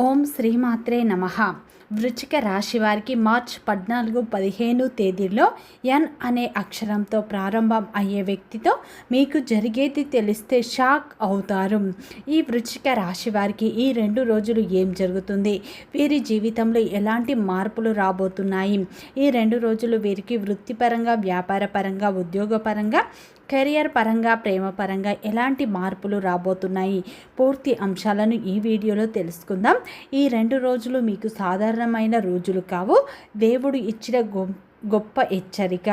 ఓం శ్రీమాత్రే నమః. వృశ్చిక రాశి వారికి మార్చి 14-15 తేదీల్లో ఎన్ అనే అక్షరంతో ప్రారంభం అయ్యే వ్యక్తితో మీకు జరిగేది తెలిస్తే షాక్ అవుతారు. ఈ వృశ్చిక రాశి వారికి ఈ 2 రోజులు ఏం జరుగుతుంది, వీరి జీవితంలో ఎలాంటి మార్పులు రాబోతున్నాయి, ఈ 2 రోజులు వీరికి వృత్తిపరంగా, వ్యాపారపరంగా, ఉద్యోగపరంగా, కెరియర్ పరంగా, ప్రేమ పరంగా ఎలాంటి మార్పులు రాబోతున్నాయి, పూర్తి అంశాలను ఈ వీడియోలో తెలుసుకుందాం. ఈ 2 రోజులు మీకు సాధారణమైన రోజులు కావు. దేవుడు ఇచ్చిన గొప్ప హెచ్చరిక.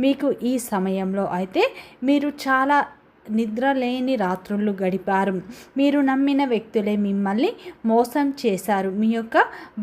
మీకు ఈ సమయంలో అయితే మీరు చాలా నిద్రలేని రాత్రులు గడిపారు. మీరు నమ్మిన వ్యక్తులే మిమ్మల్ని మోసం చేశారు. మీ యొక్క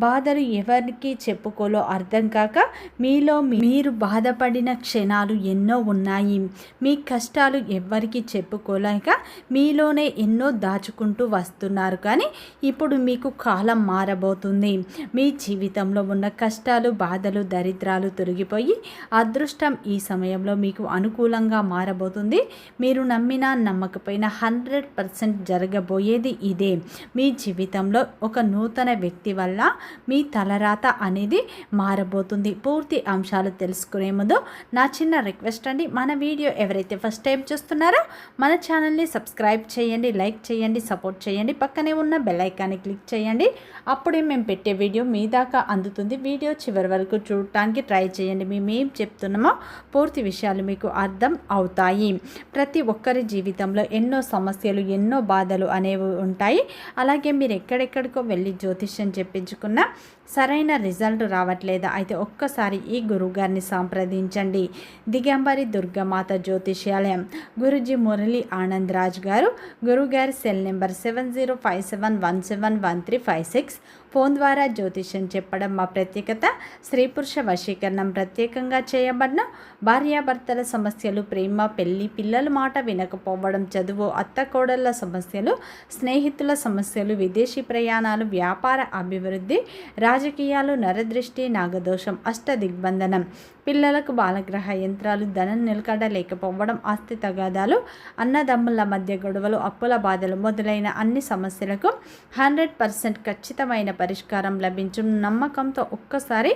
బాధలు ఎవరికి చెప్పుకోలో అర్థం కాక మీలో మీరు బాధపడిన క్షణాలు ఎన్నో ఉన్నాయి. మీ కష్టాలు ఎవరికి చెప్పుకోలేక మీలోనే ఎన్నో దాచుకుంటూ వస్తున్నారు. కానీ ఇప్పుడు మీకు కాలం మారబోతుంది. మీ జీవితంలో ఉన్న కష్టాలు, బాధలు, దరిద్రాలు తొలగిపోయి అదృష్టం ఈ సమయంలో మీకు అనుకూలంగా మారబోతుంది. మీరు నమ్మకపోయినా 100% జరగబోయేది ఇదే. మీ జీవితంలో ఒక నూతన వ్యక్తి వల్ల మీ తలరాత అనేది మారబోతుంది. పూర్తి అంశాలు తెలుసుకునే ముందు నా చిన్న రిక్వెస్ట్ అండి, మన వీడియో ఎవరైతే ఫస్ట్ టైం చూస్తున్నారో మన ఛానల్ని సబ్స్క్రైబ్ చేయండి, లైక్ చేయండి, సపోర్ట్ చేయండి, పక్కనే ఉన్న బెల్ ఐకాన్ని క్లిక్ చేయండి. అప్పుడే మేము పెట్టే వీడియో మీ దాకా అందుతుంది. వీడియో చివరి వరకు చూడటానికి ట్రై చేయండి. మేము ఏం చెప్తున్నామో పూర్తి విషయాలు మీకు అర్థం అవుతాయి. ప్రతి ఒక్కరి జీవితంలో ఎన్నో సమస్యలు, ఎన్నో బాధలు అనేవి ఉంటాయి. అలాగే మీరు ఎక్కడెక్కడికో వెళ్ళి జ్యోతిష్యం చెప్పించుకున్నా సరైన రిజల్ట్ రావట్లేదా? అయితే ఒక్కసారి ఈ గురువుగారిని సంప్రదించండి. దిగంబరి దుర్గామాత జ్యోతిష్యాలయం, గురుజీ మురళీ ఆనంద్ రాజ్ గారు. గురువుగారి సెల్ నెంబర్ 7057171356. ఫోన్ ద్వారా జ్యోతిష్యం చెప్పడం మా ప్రత్యేకత. స్త్రీ పురుష వశీకరణం ప్రత్యేకంగా చేయబడిన భార్యాభర్తల సమస్యలు, ప్రేమ, పెళ్లి, పిల్లల మాట వినకపోవడం, చదువు, అత్తకోడళ్ళ సమస్యలు, స్నేహితుల సమస్యలు, విదేశీ ప్రయాణాలు, వ్యాపార అభివృద్ధి, రాజకీయాలు, నరదృష్టి, నాగదోషం, అష్టదిగ్బంధనం, పిల్లలకు బాలగ్రహ యంత్రాలు, ధనం నిలకడ లేకపోవడం, ఆస్తి తగాదాలు, అన్నదమ్ముల మధ్య గొడవలు, అప్పుల బాధలు మొదలైన అన్ని సమస్యలకు 100% ఖచ్చితమైన పరిష్కారం లభించు. నమ్మకంతో ఒక్కసారి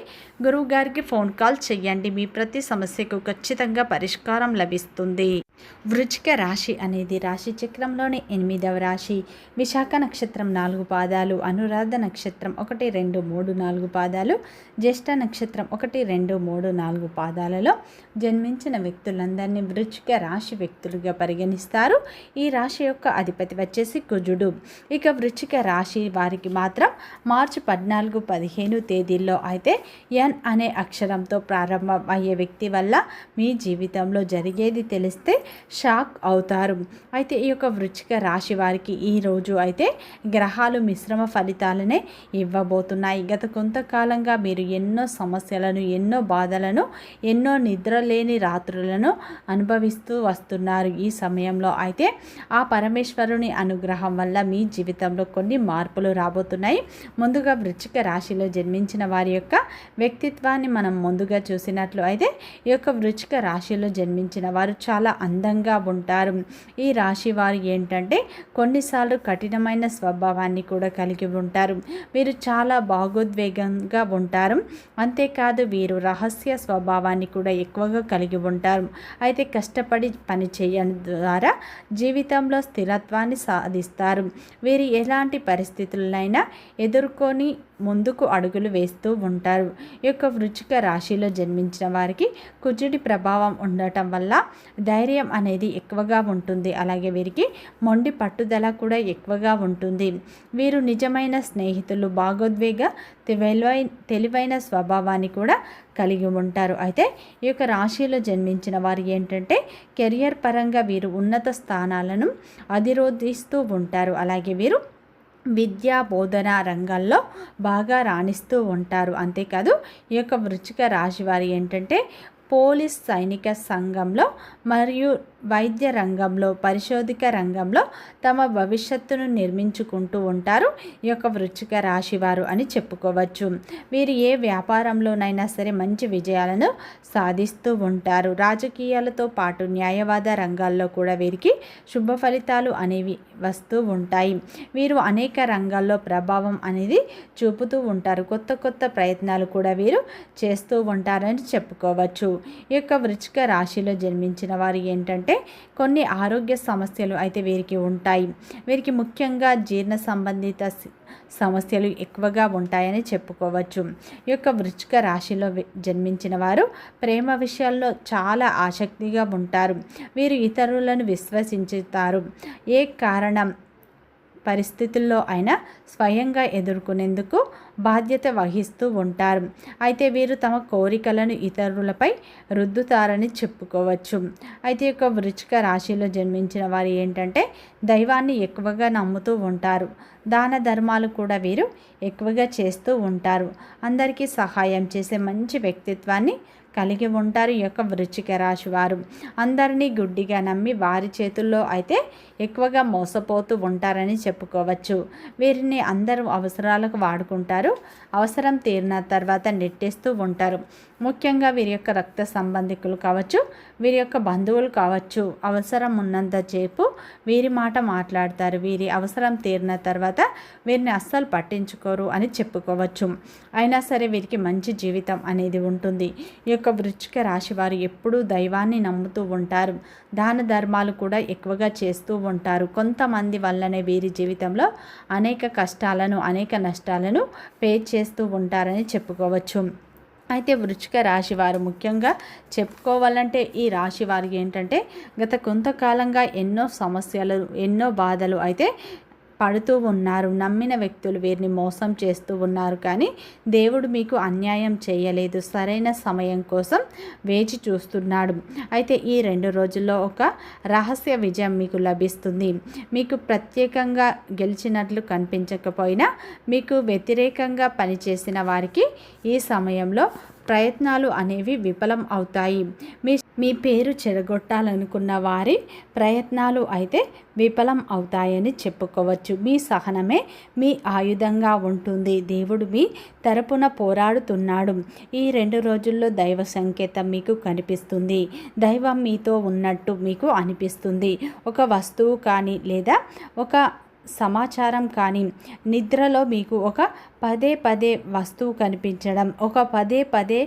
గురువుగారికి ఫోన్ కాల్ చేయండి. మీ ప్రతి సమస్యకు ఖచ్చితంగా పరిష్కారం లభిస్తుంది. వృశ్చిక రాశి అనేది రాశి చక్రంలోని 8వ రాశి. విశాఖ నక్షత్రం 4 పాదాలు, అనురాధ నక్షత్రం 1, 2, 3, 4 పాదాలు, జ్యేష్ఠ నక్షత్రం 1, 2, 3, 4 పాదాలలో జన్మించిన వ్యక్తులందరినీ వృశ్చిక రాశి వ్యక్తులుగా పరిగణిస్తారు. ఈ రాశి యొక్క అధిపతి వచ్చేసి కుజుడు. ఇక వృశ్చిక రాశి వారికి మాత్రం మార్చి 14-15 తేదీల్లో అయితే ఎన్ అనే అక్షరంతో ప్రారంభం అయ్యే వ్యక్తి వల్ల మీ జీవితంలో జరిగేది తెలిస్తే షాక్ అవుతారు. అయితే ఈ యొక్క వృశ్చిక రాశి వారికి ఈరోజు అయితే గ్రహాలు మిశ్రమ ఫలితాలనే ఇవ్వబోతున్నాయి. గత కొంతకాలంగా మీరు ఎన్నో సమస్యలను, ఎన్నో బాధలను, ఎన్నో నిద్రలేని రాత్రులను అనుభవిస్తూ వస్తున్నారు. ఈ సమయంలో అయితే ఆ పరమేశ్వరుని అనుగ్రహం వల్ల మీ జీవితంలో కొన్ని మార్పులు రాబోతున్నాయి. ముందుగా వృశ్చిక రాశిలో జన్మించిన వారి యొక్క వ్యక్తిత్వాన్ని మనం ముందుగా చూసినట్లు అయితే ఈ యొక్క వృశ్చిక రాశిలో జన్మించిన వారు చాలా అందంగా ఉంటారు. ఈ రాశి వారు ఏంటంటే కొన్నిసార్లు కఠినమైన స్వభావాన్ని కూడా కలిగి ఉంటారు. వీరు చాలా భావోద్వేగంగా ఉంటారు. అంతేకాదు వీరు రహస్య స్వభావాన్ని కూడా ఎక్కువగా కలిగి ఉంటారు. అయితే కష్టపడి పని చేయడం ద్వారా జీవితంలో స్థిరత్వాన్ని సాధిస్తారు. వీరు ఎలాంటి పరిస్థితులైనా ఎదుర్కొని ముందుకు అడుగులు వేస్తూ ఉంటారు. ఈ యొక్క వృశ్చిక రాశిలో జన్మించిన వారికి కుజుడి ప్రభావం ఉండటం వల్ల ధైర్యం అనేది ఎక్కువగా ఉంటుంది. అలాగే వీరికి మొండి పట్టుదల కూడా ఎక్కువగా ఉంటుంది. వీరు నిజమైన స్నేహితులు, భావోద్వేగ తెలివైన స్వభావాన్ని కూడా కలిగి ఉంటారు. అయితే ఈ యొక్క రాశిలో జన్మించిన వారు ఏంటంటే కెరియర్ పరంగా వీరు ఉన్నత స్థానాలను అధిరోధిస్తూ ఉంటారు. అలాగే వీరు విద్యా బోధన రంగాల్లో బాగా రాణిస్తూ ఉంటారు. అంతేకాదు ఈ యొక్క వృశ్చిక రాశి వారు ఏంటంటే పోలీస్, సైనిక సంఘంలో మరియు వైద్య రంగంలో, పరిశోధక రంగంలో తమ భవిష్యత్తును నిర్మించుకుంటూ ఉంటారు ఈ యొక్క వృశ్చిక రాశివారు అని చెప్పుకోవచ్చు. వీరు ఏ వ్యాపారంలోనైనా సరే మంచి విజయాలను సాధిస్తూ ఉంటారు. రాజకీయాలతో పాటు న్యాయవాద రంగాల్లో కూడా వీరికి శుభ ఫలితాలు అనేవి వస్తూ ఉంటాయి. వీరు అనేక రంగాల్లో ప్రభావం అనేది చూపుతూ ఉంటారు. కొత్త కొత్త ప్రయత్నాలు కూడా వీరు చేస్తూ ఉంటారని చెప్పుకోవచ్చు. ఈ యొక్క వృశ్చిక రాశిలో జన్మించిన వారు ఏంటంటే కొన్ని ఆరోగ్య సమస్యలు అయితే వీరికి ఉంటాయి. వీరికి ముఖ్యంగా జీర్ణ సంబంధిత సమస్యలు ఎక్కువగా ఉంటాయని చెప్పుకోవచ్చు. ఈ యొక్క వృశ్చిక రాశిలో జన్మించిన వారు ప్రేమ విషయాల్లో చాలా ఆసక్తిగా ఉంటారు. వీరు ఇతరులను విశ్వసించుతారు. ఏ కారణం పరిస్థితుల్లో అయినా స్వయంగా ఎదుర్కొనేందుకు బాధ్యత వహిస్తూ ఉంటారు. అయితే వీరు తమ కోరికలను ఇతరులపై రుద్దుతారని చెప్పుకోవచ్చు. అయితే యొక్క వృశ్చిక రాశిలో జన్మించిన వారు ఏంటంటే దైవాన్ని ఎక్కువగా నమ్ముతూ ఉంటారు. దాన ధర్మాలు కూడా వీరు ఎక్కువగా చేస్తూ ఉంటారు. అందరికీ సహాయం చేసే మంచి వ్యక్తిత్వాన్ని కలిగి ఉంటారు ఈ యొక్క వృశ్చిక రాశి వారు. అందరినీ గుడ్డిగా నమ్మి వారి చేతుల్లో అయితే ఎక్కువగా మోసపోతూ ఉంటారని చెప్పుకోవచ్చు. వీరిని అందరూ అవసరాలకు వాడుకుంటారు. అవసరం తీరిన తర్వాత నెట్టేస్తూ ఉంటారు. ముఖ్యంగా వీరి యొక్క రక్త సంబంధికులు కావచ్చు, వీరి యొక్క బంధువులు కావచ్చు, అవసరం ఉన్నంత సేపు వీరి మాట మాట్లాడతారు. వీరి అవసరం తీరిన తర్వాత వీరిని అస్సలు పట్టించుకోరు అని చెప్పుకోవచ్చు. అయినా సరే వీరికి మంచి జీవితం అనేది ఉంటుంది. ఈ యొక్క వృశ్చిక రాశి వారు ఎప్పుడూ దైవాన్ని నమ్ముతూ ఉంటారు. దాన ధర్మాలు కూడా ఎక్కువగా చేస్తూ ఉంటారు. కొంతమంది వల్లనే వీరి జీవితంలో అనేక కష్టాలను, అనేక నష్టాలను ఫేస్ చేస్తూ ఉంటారని చెప్పుకోవచ్చు. అయితే వృశ్చిక రాశి వారు ముఖ్యంగా చెప్పుకోవాలంటే ఈ రాశి వారికి ఏంటంటే గత కొంతకాలంగా ఎన్నో సమస్యలు, ఎన్నో బాధలు అయితే పడుతూ ఉన్నారు. నమ్మిన వ్యక్తులు వీరిని మోసం చేస్తూ ఉన్నారు. కానీ దేవుడు మీకు అన్యాయం చేయలేదు. సరైన సమయం కోసం వేచి చూస్తున్నాడు. అయితే ఈ 2 రోజుల్లో ఒక రహస్య విజయం మీకు లభిస్తుంది. మీకు ప్రత్యేకంగా గెలిచినట్లు కనిపించకపోయినా మీకు వ్యతిరేకంగా పనిచేసిన వారికి ఈ సమయంలో ప్రయత్నాలు అనేవి విఫలం అవుతాయి. మీ పేరు చెడగొట్టాలనుకున్న వారి ప్రయత్నాలు అయితే విఫలం అవుతాయని చెప్పుకోవచ్చు. మీ సహనమే మీ ఆయుధంగా ఉంటుంది. దేవుడు మీ తరపున పోరాడుతున్నాడు. ఈ 2 రోజుల్లో దైవ సంకేతం మీకు కనిపిస్తుంది. దైవం మీతో ఉన్నట్టు మీకు అనిపిస్తుంది. ఒక వస్తువు కానీ లేదా ఒక సమాచారం కానీ నిద్రలో మీకు ఒక పదే పదే వస్తువు కనిపించడం, ఒక పదే పదే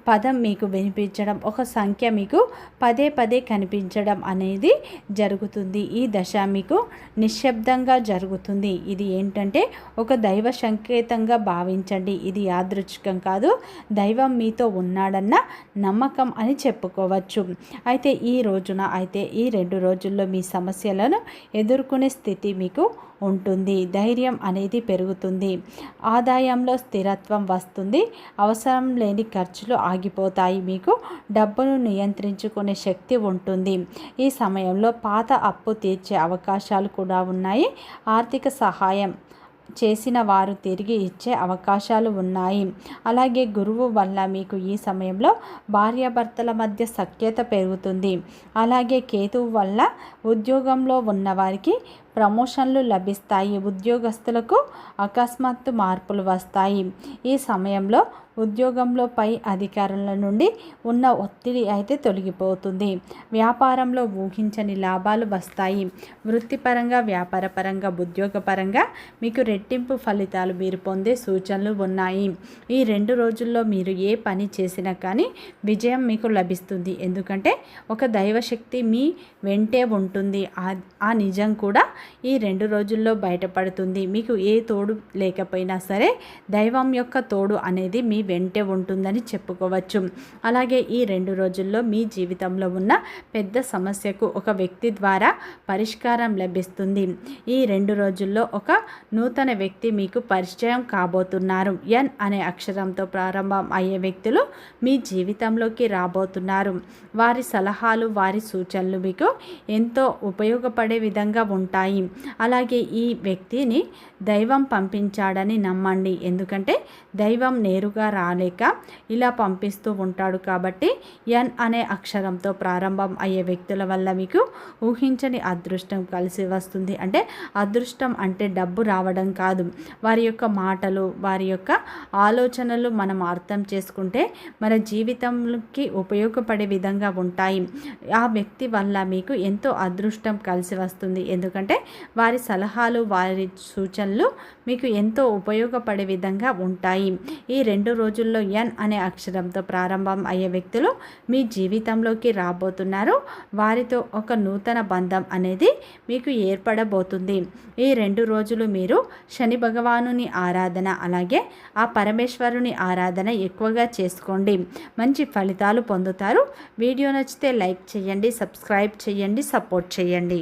పదం మీకు వినిపించడం, ఒక సంఖ్య మీకు పదే పదే కనిపించడం అనేది జరుగుతుంది. ఈ దశ మీకు నిశ్శబ్దంగా జరుగుతుంది. ఇది ఏంటంటే ఒక దైవ సంకేతంగా భావించండి. ఇది యాదృచ్ఛికం కాదు, దైవం మీతో ఉన్నాడన్న నమ్మకం అని చెప్పుకోవచ్చు. అయితే ఈ 2 రోజుల్లో మీ సమస్యలను ఎదుర్కొనే స్థితి మీకు ఉంటుంది. ధైర్యం అనేది పెరుగుతుంది. ఆదాయంలో స్థిరత్వం వస్తుంది. అవసరం లేని ఖర్చులు ఆగిపోతాయి. మీకు డబ్బును నియంత్రించుకునే శక్తి ఉంటుంది. ఈ సమయంలో పాత అప్పు తీర్చే అవకాశాలు కూడా ఉన్నాయి. ఆర్థిక సహాయం చేసిన వారు తిరిగి ఇచ్చే అవకాశాలు ఉన్నాయి. అలాగే గురువు వల్ల మీకు ఈ సమయంలో భార్యాభర్తల మధ్య సఖ్యత పెరుగుతుంది. అలాగే కేతువు వల్ల ఉద్యోగంలో ఉన్నవారికి ప్రమోషన్లు లభిస్తాయి. ఉద్యోగస్తులకు అకస్మాత్తు మార్పులు వస్తాయి. ఈ సమయంలో ఉద్యోగంలో పై అధికారుల నుండి ఉన్న ఒత్తిడి అయితే తొలగిపోతుంది. వ్యాపారంలో ఊహించని లాభాలు వస్తాయి. వృత్తిపరంగా, వ్యాపారపరంగా, ఉద్యోగపరంగా మీకు రెట్టింపు ఫలితాలు మీరు పొందే సూచనలు ఉన్నాయి. ఈ 2 రోజుల్లో మీరు ఏ పని చేసినా కానీ విజయం మీకు లభిస్తుంది. ఎందుకంటే ఒక దైవశక్తి మీ వెంటే ఉంటుంది. ఆ నిజం కూడా ఈ 2 రోజుల్లో బయటపడుతుంది. మీకు ఏ తోడు లేకపోయినా సరే దైవం యొక్క తోడు అనేది మీ వెంటే ఉంటుందని చెప్పుకోవచ్చు. అలాగే ఈ 2 రోజుల్లో మీ జీవితంలో ఉన్న పెద్ద సమస్యకు ఒక వ్యక్తి ద్వారా పరిష్కారం లభిస్తుంది. ఈ 2 రోజుల్లో ఒక నూతన వ్యక్తి మీకు పరిచయం కాబోతున్నారు. ఎన్ అనే అక్షరంతో ప్రారంభం అయ్యే వ్యక్తులు మీ జీవితంలోకి రాబోతున్నారు. వారి సలహాలు, వారి సూచనలు మీకు ఎంతో ఉపయోగపడే విధంగా ఉంటాయి. ఉంటాయి. అలాగే ఈ వ్యక్తిని దైవం పంపించాడని నమ్మండి. ఎందుకంటే దైవం నేరుగా రాలేక ఇలా పంపిస్తూ ఉంటాడు. కాబట్టి ఎన్ అనే అక్షరంతో ప్రారంభం అయ్యే వ్యక్తుల వల్ల మీకు ఊహించని అదృష్టం కలిసి వస్తుంది. అంటే అదృష్టం అంటే డబ్బు రావడం కాదు, వారి యొక్క మాటలు, వారి యొక్క ఆలోచనలు మనం అర్థం చేసుకుంటే మన జీవితంకి ఉపయోగపడే విధంగా ఉంటాయి. ఆ వ్యక్తి వల్ల మీకు ఎంతో అదృష్టం కలిసి వస్తుంది. ఎందుకంటే వారి సలహాలు, వారి సూచనలు మీకు ఎంతో ఉపయోగపడే విధంగా ఉంటాయి. ఈ 2 రోజుల్లో ఎన్ అనే అక్షరంతో ప్రారంభం అయ్యే వ్యక్తులు మీ జీవితంలోకి రాబోతున్నారు. వారితో ఒక నూతన బంధం అనేది మీకు ఏర్పడబోతుంది. ఈ 2 రోజులు మీరు శని భగవానుని ఆరాధన, అలాగే ఆ పరమేశ్వరుని ఆరాధన ఎక్కువగా చేసుకోండి. మంచి ఫలితాలు పొందుతారు. వీడియో నచ్చితే లైక్ చేయండి, సబ్స్క్రైబ్ చేయండి, సపోర్ట్ చేయండి.